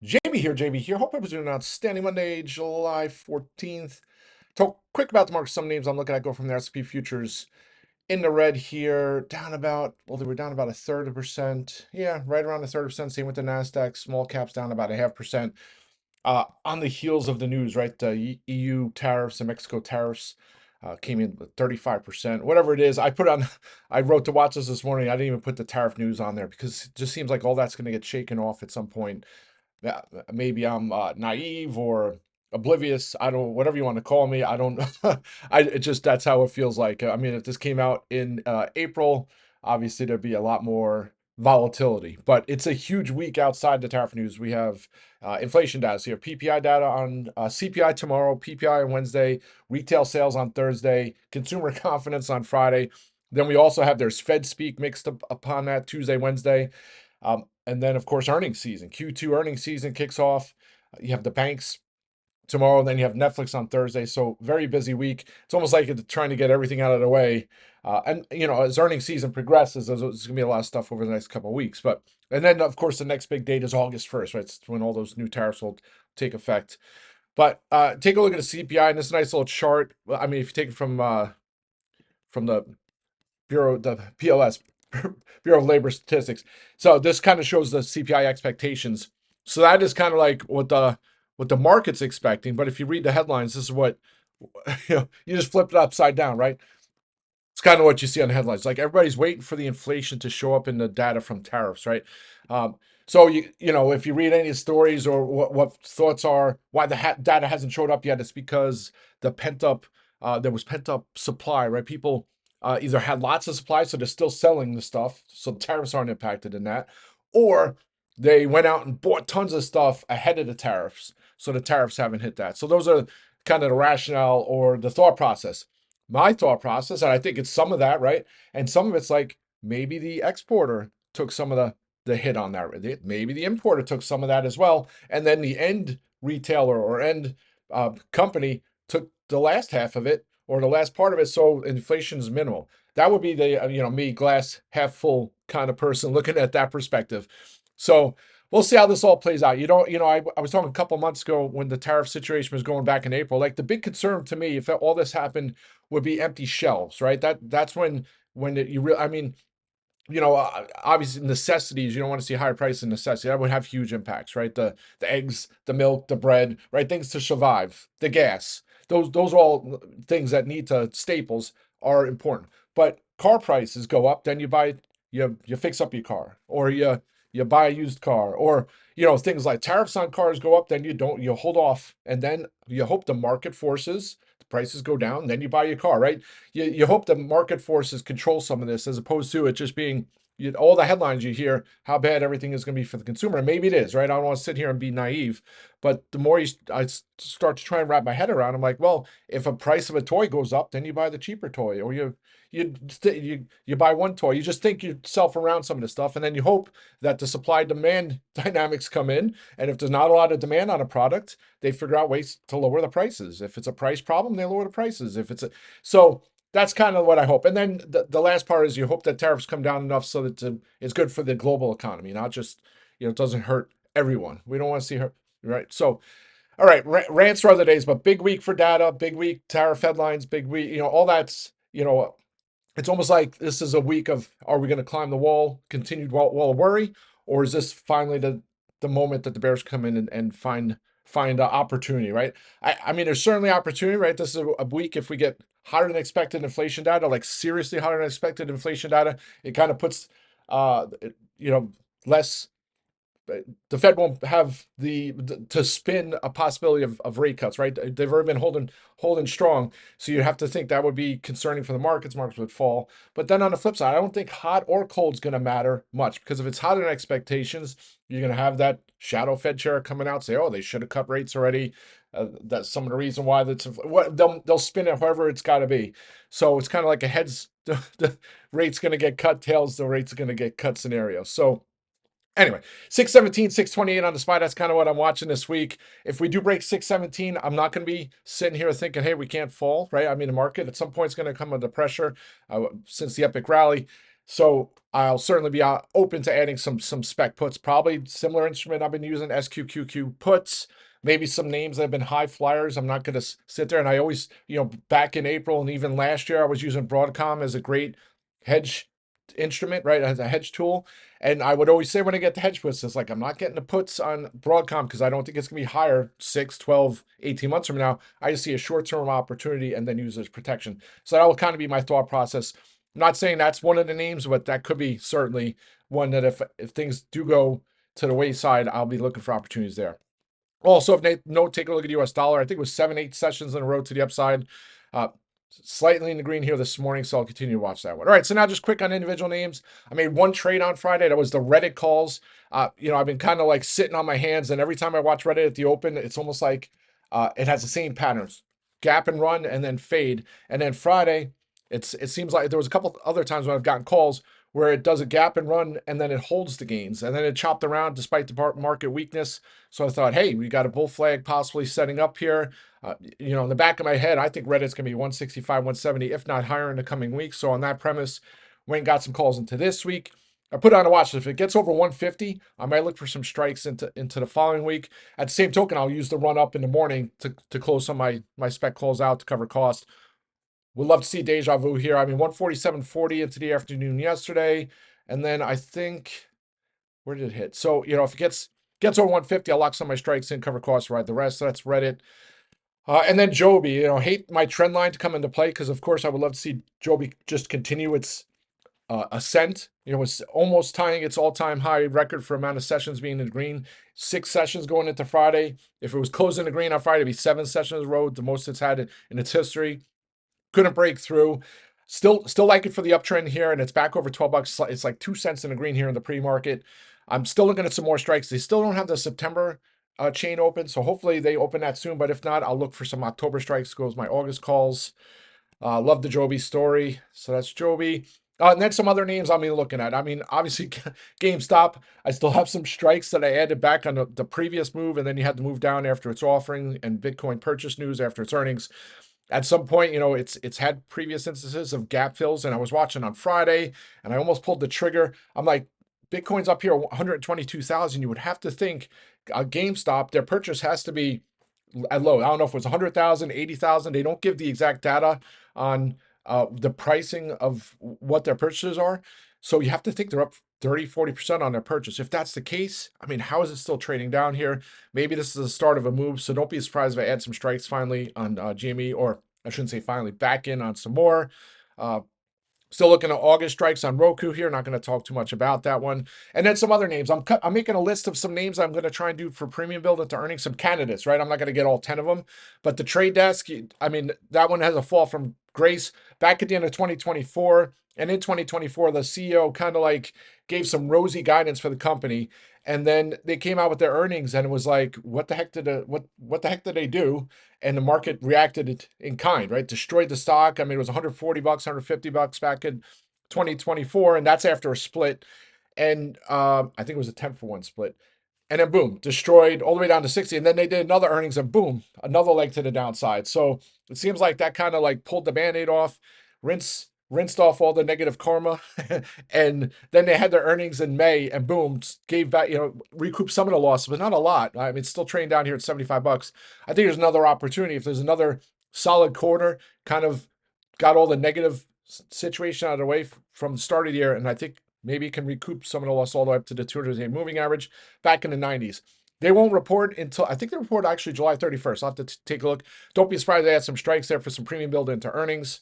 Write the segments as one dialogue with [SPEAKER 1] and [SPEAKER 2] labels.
[SPEAKER 1] JB here. Hope everyone's doing an outstanding Monday, July 14th. Talk quick about the market. Some names I'm looking at go from the S&P futures in the red here, down about, well, they were down about a third of a percent. Yeah, right around a third of a percent. Same with the NASDAQ. Small caps down about a half percent. On the heels of the news, right? The EU tariffs and Mexico tariffs came in with 35%, whatever it is. I wrote to watch this morning. I didn't even put the tariff news on there because it just seems like all that's going to get shaken off at some point. Yeah, maybe I'm naive or oblivious. I don't, whatever you want to call me. I don't, it just, that's how it feels like. I mean, if this came out in April, obviously there'd be a lot more volatility, but it's a huge week outside the tariff news. We have inflation data. So you have PPI data on CPI tomorrow, PPI on Wednesday, retail sales on Thursday, consumer confidence on Friday. Then we also have there's Fed speak mixed up upon that Tuesday, Wednesday. And then, of course, earnings season. Q2 earnings season kicks off. You have the banks tomorrow, and then you have Netflix on Thursday. So very busy week. It's almost like it's trying to get everything out of the way. And as earnings season progresses, there's gonna be a lot of stuff over the next couple of weeks. And then, of course, the next big date is August 1st, right? It's when all those new tariffs will take effect. But take a look at the CPI and this nice little chart. I mean, if you take it from the Bureau, the PLS, Bureau of Labor Statistics. So this kind of shows the CPI expectations. So that is kind of like what the market's expecting. But if you read the headlines, this is what you just flip it upside down, right? It's kind of what you see on the headlines. Like everybody's waiting for the inflation to show up in the data from tariffs, right? So if you read any stories or what thoughts are why the data hasn't showed up yet, it's because there was pent up supply, right? People either had lots of supply, so they're still selling the stuff, so the tariffs aren't impacted in that, or they went out and bought tons of stuff ahead of the tariffs, so the tariffs haven't hit that. So those are kind of the rationale or the thought process. My thought process, and I think it's some of that, right? And some of it's like maybe the exporter took some of the hit on that. Maybe the importer took some of that as well, and then the end retailer or end company took the last half of it or the last part of it. So inflation is minimal. That would be the me glass half full kind of person looking at that perspective. So we'll see how this all plays out. I was talking a couple months ago when the tariff situation was going back in April. Like the big concern to me, if all this happened, would be empty shelves, right? That's when you really, I mean, obviously necessities, you don't want to see higher prices in necessity. That would have huge impacts, right? The eggs, the milk, the bread, right? Things to survive, the gas. Those are all things that need to staples are important. But car prices go up, then you fix up your car, or you buy a used car, or things like tariffs on cars go up, then you hold off, and then you hope the market forces the prices go down, then you buy your car, right? You hope the market forces control some of this as opposed to it just being all the headlines you hear how bad everything is going to be for the consumer. And maybe it is, right? I don't want to sit here and be naive, but the more I start to try and wrap my head around, I'm like, well, if a price of a toy goes up, then you buy the cheaper toy, or you buy one toy. You just think yourself around some of this stuff, and then you hope that the supply demand dynamics come in. And if there's not a lot of demand on a product, they figure out ways to lower the prices. If it's a price problem, they lower the prices. So that's kind of what I hope. And then the last part is you hope that tariffs come down enough so that it's good for the global economy, not just, it doesn't hurt everyone. We don't want to see her, right? So, all right, rants for other days, but big week for data, big week, tariff headlines, big week, all that's, it's almost like this is a week of, are we going to climb the wall, continued wall of worry, or is this finally the moment that the bears come in and find opportunity, right? I mean, there's certainly opportunity, right? This is a week if we get hotter than expected inflation data, like seriously hotter than expected inflation data, it kind of puts, less. The Fed won't have to spin a possibility of rate cuts, right? They've already been holding strong, so you have to think that would be concerning for the markets. Markets would fall. But then on the flip side, I don't think hot or cold is going to matter much, because if it's hotter than expectations, you're going to have that shadow Fed chair coming out, say, oh, they should have cut rates already. That's some of the reason why they'll spin it however it's got to be. So it's kind of like a heads the rate's going to get cut, tails the rate's going to get cut scenario. So anyway, 617, 628 on the spot. That's kind of what I'm watching this week. If we do break 617, I'm not going to be sitting here thinking, hey, we can't fall, right? I mean, the market at some point is going to come under pressure since the epic rally. So I'll certainly be open to adding some spec puts. Probably similar instrument I've been using, SQQQ puts. Maybe some names that have been high flyers. I'm not going to sit there. And I always, back in April and even last year, I was using Broadcom as a great hedge instrument, right? As a hedge tool. And I would always say when I get the hedge puts, it's like, I'm not getting the puts on Broadcom because I don't think it's going to be higher 6, 12, 18 months from now. I just see a short-term opportunity and then use it as protection. So that will kind of be my thought process. I'm not saying that's one of the names, but that could be certainly one that if things do go to the wayside, I'll be looking for opportunities there. Also, if no, take a look at US dollar. I think it was 7, 8 sessions in a row to the upside. Uh, Slightly in the green here this morning, so I'll continue to watch that one. All right, so now just quick on individual names. I made one trade on Friday. That was the Reddit calls. I've been kind of like sitting on my hands, and every time I watch Reddit at the open, it's almost like it has the same patterns: gap and run, and then fade. And then Friday, it seems like there was a couple other times when I've gotten calls where it does a gap and run, and then it holds the gains, and then it chopped around despite the market weakness. So I thought, hey, we got a bull flag possibly setting up here. In the back of my head, I think Reddit's going to be 165, 170, if not higher in the coming weeks. So on that premise, went and got some calls into this week. I put on a watch. If it gets over 150, I might look for some strikes into the following week. At the same token, I'll use the run up in the morning to close some of my spec calls out to cover cost. Would love to see deja vu here. I mean, 147.40 into the afternoon yesterday. And then I think, where did it hit? So, if it gets over 150, I'll lock some of my strikes in, cover costs, ride the rest. So that's Reddit. And then JOBY, hate my trend line to come into play because, of course, I would love to see JOBY just continue its ascent. It's almost tying its all-time high record for amount of sessions being in the green. 6 sessions going into Friday. If it was closing the green on Friday, it'd be 7 sessions in a row, the most it's had in its history. Couldn't break through. Still like it for the uptrend here, and it's back over $12. It's like 2 cents in the green here in the pre-market. I'm still looking at some more strikes. They still don't have the September chain open, so hopefully they open that soon. But if not, I'll look for some October strikes. Goes my August calls. Love the JOBY story. So that's JOBY. And then some other names I'm looking at. I mean, obviously, GameStop. I still have some strikes that I added back on the previous move, and then you had to move down after its offering and Bitcoin purchase news after its earnings. At some point, it's had previous instances of gap fills, and I was watching on Friday, and I almost pulled the trigger. I'm like, Bitcoin's up here 122,000. You would have to think GameStop, their purchase has to be at low. I don't know if it was 100,000, 80,000. They don't give the exact data on the pricing of what their purchases are. So you have to think they're up 30, 40% on their purchase. If that's the case, I mean, how is it still trading down here? Maybe this is the start of a move. So don't be surprised if I add some strikes finally on GME, or I shouldn't say finally, back in on some more. Still looking at August strikes on Roku here. Not going to talk too much about that one. And then some other names. I'm making a list of some names I'm going to try and do for premium build into earnings, some candidates, right? I'm not going to get all 10 of them. But the trade desk, I mean, that one has a fall from grace back at the end of 2024. And in 2024, the CEO kind of like gave some rosy guidance for the company. And then they came out with their earnings, and it was like, what the heck did they do? And the market reacted in kind, right? Destroyed the stock. I mean, it was $140, $150 back in 2024, and that's after a split. And I think it was a 10-for-1 split. And then boom, destroyed all the way down to 60. And then they did another earnings, and boom, another leg to the downside. So it seems like that kind of like pulled the Band-Aid off, rinsed off all the negative karma. And then they had their earnings in May, and boom, gave back, recouped some of the losses, but not a lot. I mean, it's still trading down here at $75. I think there's another opportunity. If there's another solid quarter, kind of got all the negative situation out of the way from the start of the year, and I think maybe it can recoup some of the loss all the way up to the 200-day moving average back in the 90s. They won't report until, I think they report actually July 31st. I'll have to take a look. Don't be surprised they had some strikes there for some premium build into earnings.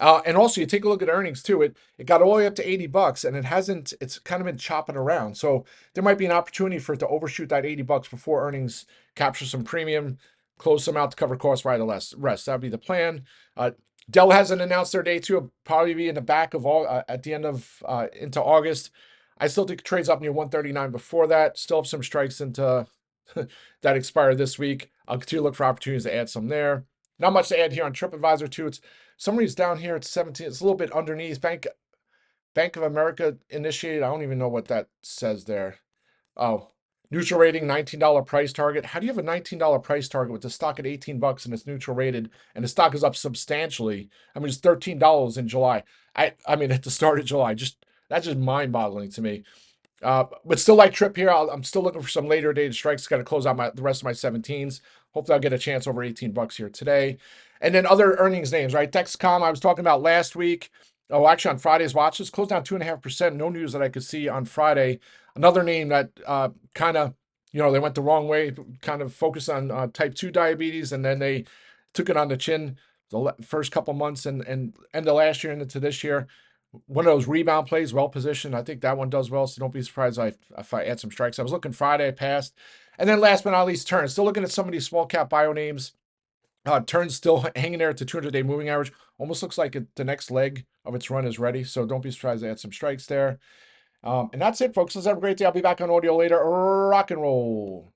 [SPEAKER 1] And also, you take a look at earnings too. It got all the way up to $80, and it's kind of been chopping around. So there might be an opportunity for it to overshoot that $80 before earnings, capture some premium, close some out to cover costs, right? The rest. That'd be the plan. Dell hasn't announced their day two. It'll probably be in the back of all at the end of into August. I still think it trades up near 139 before that. Still have some strikes into that expire this week. I'll continue to look for opportunities to add some there. Not much to add here on TripAdvisor too. It's somebody's down here at 17. It's a little bit underneath. Bank of America initiated. I don't even know what that says there. Oh, Neutral rating, $19 price target. How do you have a $19 price target with the stock at 18 bucks and it's neutral rated and the stock is up substantially? I mean, it's $13 in July. I mean, at the start of July, that's just mind-boggling to me. But still like Trip here. I'm still looking for some later dated strikes. Got to close out the rest of my 17s. Hopefully I'll get a chance over 18 bucks here today. And then other earnings names, right? Dexcom, I was talking about last week. Oh, actually on Friday's watches, closed down 2.5%. No news that I could see on Friday. Another name that kind of, they went the wrong way, kind of focused on type 2 diabetes, and then they took it on the chin the first couple months and end of last year and into this year. One of those rebound plays, well positioned. I think that one does well, so don't be surprised if I add some strikes. I was looking Friday, I passed. And then last but not least, Turn. Still looking at some of these small cap bio names. Turn's still hanging there at the 200-day moving average. Almost looks like the next leg of its run is ready, so don't be surprised to add some strikes there. And that's it, folks. Let's have a great day. I'll be back on audio later. Rock and roll.